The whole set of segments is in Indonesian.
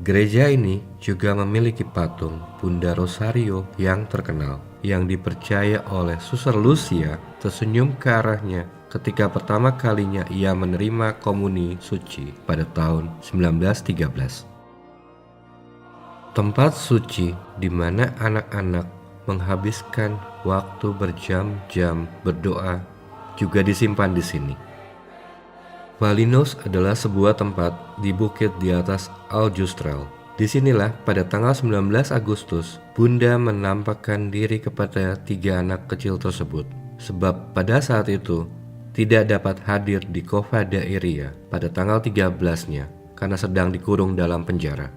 Gereja ini juga memiliki patung Bunda Rosario yang terkenal, yang dipercaya oleh Suster Lucia tersenyum ke arahnya ketika pertama kalinya ia menerima komuni suci pada tahun 1913. Tempat suci di mana anak-anak menghabiskan waktu berjam-jam berdoa juga disimpan di sini. Valinus adalah sebuah tempat di bukit di atas Aljustrel. Disinilah pada tanggal 19 Agustus, Bunda menampakkan diri kepada 3 anak kecil tersebut. Sebab pada saat itu tidak dapat hadir di Cova da Iria pada tanggal 13-nya karena sedang dikurung dalam penjara.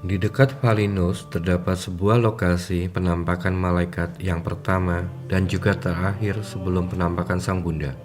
Di dekat Valinus terdapat sebuah lokasi penampakan malaikat yang pertama dan juga terakhir sebelum penampakan Sang Bunda.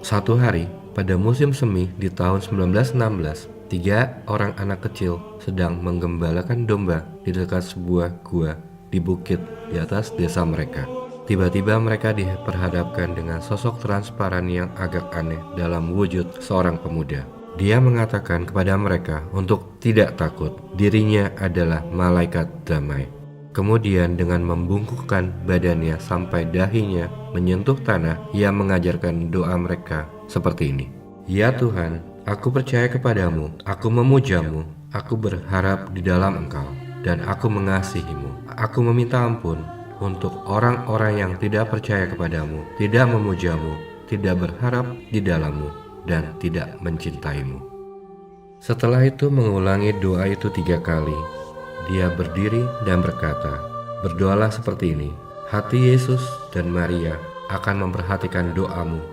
Suatu hari, pada musim semi di tahun 1916, 3 orang anak kecil sedang menggembalakan domba di dekat sebuah gua di bukit di atas desa mereka. Tiba-tiba mereka diperhadapkan dengan sosok transparan yang agak aneh dalam wujud seorang pemuda. Dia mengatakan kepada mereka untuk tidak takut, dirinya adalah malaikat damai. Kemudian dengan membungkukkan badannya sampai dahinya menyentuh tanah, ia mengajarkan doa mereka seperti ini. Ya Tuhan, aku percaya kepadamu, aku memujamu, aku berharap di dalam Engkau, dan aku mengasihimu. Aku meminta ampun untuk orang-orang yang tidak percaya kepadamu, tidak memujamu, tidak berharap di dalammu, dan tidak mencintaimu. Setelah itu mengulangi doa itu 3 kali. Dia berdiri dan berkata, berdoalah seperti ini, hati Yesus dan Maria akan memperhatikan doamu.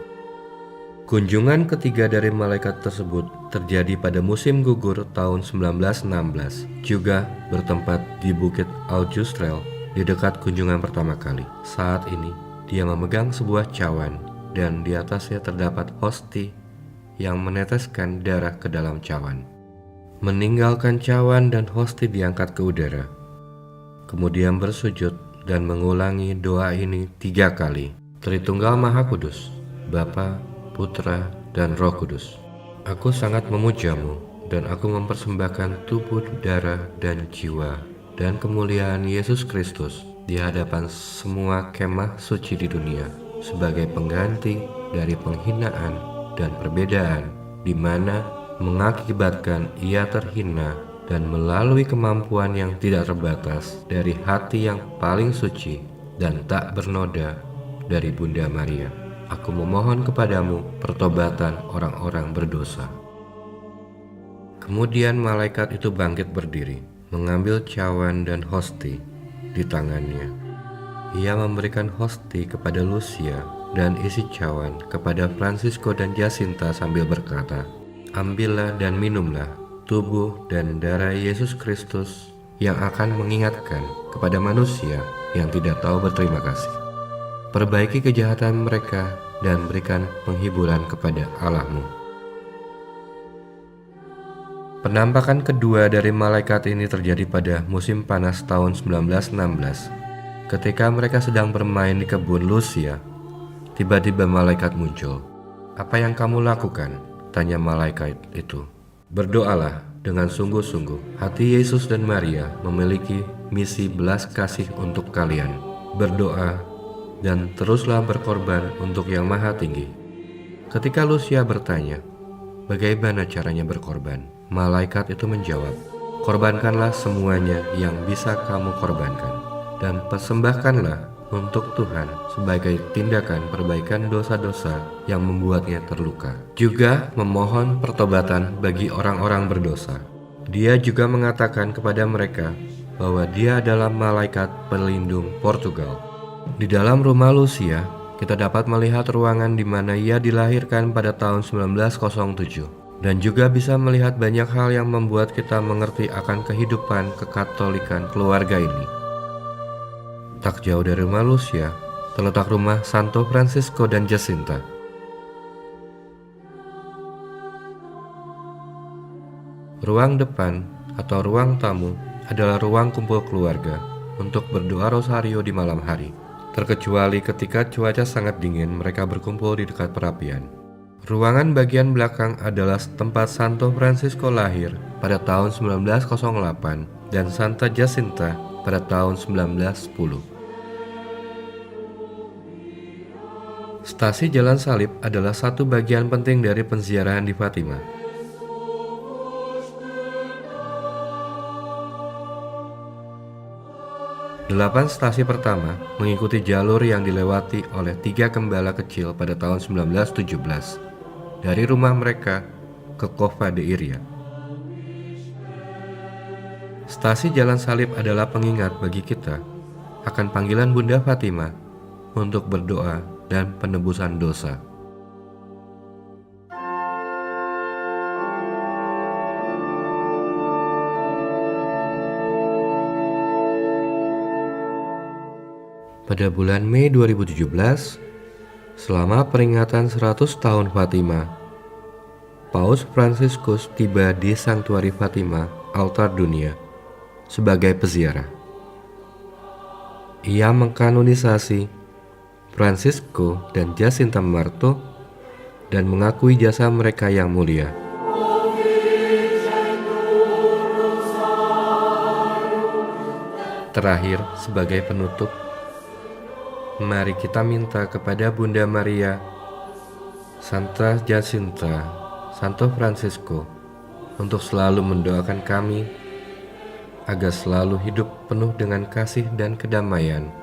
Kunjungan ketiga dari malaikat tersebut terjadi pada musim gugur tahun 1916, juga bertempat di bukit Aljustrel di dekat kunjungan pertama kali. Saat ini dia memegang sebuah cawan dan di atasnya terdapat hosti yang meneteskan darah ke dalam cawan. Meninggalkan cawan dan hosti diangkat ke udara. Kemudian bersujud dan mengulangi doa ini 3 kali. Tritunggal Maha Kudus, Bapa, Putra, dan Roh Kudus. Aku sangat memujamu dan aku mempersembahkan tubuh, darah, dan jiwa dan kemuliaan Yesus Kristus di hadapan semua kemah suci di dunia sebagai pengganti dari penghinaan dan perbedaan di mana mengakibatkan ia terhina dan melalui kemampuan yang tidak terbatas dari hati yang paling suci dan tak bernoda dari Bunda Maria. Aku memohon kepadamu pertobatan orang-orang berdosa. Kemudian malaikat itu bangkit berdiri, mengambil cawan dan hosti di tangannya. Ia memberikan hosti kepada Lucia dan isi cawan kepada Francisco dan Jacinta sambil berkata, ambillah dan minumlah tubuh dan darah Yesus Kristus yang akan mengingatkan kepada manusia yang tidak tahu berterima kasih. Perbaiki kejahatan mereka dan berikan penghiburan kepada Allahmu. Penampakan kedua dari malaikat ini terjadi pada musim panas tahun 1916. Ketika mereka sedang bermain di kebun Lucia, tiba-tiba malaikat muncul. Apa yang kamu lakukan? Tanya malaikat itu. Berdoalah dengan sungguh-sungguh. Hati Yesus dan Maria memiliki misi belas kasih untuk kalian. Berdoa dan teruslah berkorban untuk Yang Maha Tinggi. Ketika Lucia bertanya, bagaimana caranya berkorban? Malaikat itu menjawab, korbankanlah semuanya yang bisa kamu korbankan dan persembahkanlah untuk Tuhan sebagai tindakan perbaikan dosa-dosa yang membuatnya terluka. Juga memohon pertobatan bagi orang-orang berdosa. Dia juga mengatakan kepada mereka bahwa dia adalah malaikat pelindung Portugal. Di dalam rumah Lucia, kita dapat melihat ruangan di mana ia dilahirkan pada tahun 1907. Dan juga bisa melihat banyak hal yang membuat kita mengerti akan kehidupan kekatolikan keluarga ini. Tak jauh dari rumah Lucia, terletak rumah Santo Francisco dan Jacinta. Ruang depan atau ruang tamu adalah ruang kumpul keluarga untuk berdoa rosario di malam hari. Terkecuali ketika cuaca sangat dingin, mereka berkumpul di dekat perapian. Ruangan bagian belakang adalah tempat Santo Francisco lahir pada tahun 1908 dan Santa Jacinta pada tahun 1910. Stasi Jalan Salib adalah satu bagian penting dari penziarahan di Fatima. Delapan stasi pertama mengikuti jalur yang dilewati oleh 3 gembala kecil pada tahun 1917 dari rumah mereka ke Cova de Iria. Stasi Jalan Salib adalah pengingat bagi kita akan panggilan Bunda Fatima untuk berdoa dan penebusan dosa. Pada bulan Mei 2017, selama peringatan 100 tahun Fatima, Paus Fransiskus tiba di Sanktuari Fatima, altar dunia, sebagai peziarah. Ia mengkanonisasi Francisco dan Jacinta Marto dan mengakui jasa mereka yang mulia. Terakhir, sebagai penutup, mari kita minta kepada Bunda Maria, Santa Jacinta, Santo Francisco untuk selalu mendoakan kami agar selalu hidup penuh dengan kasih dan kedamaian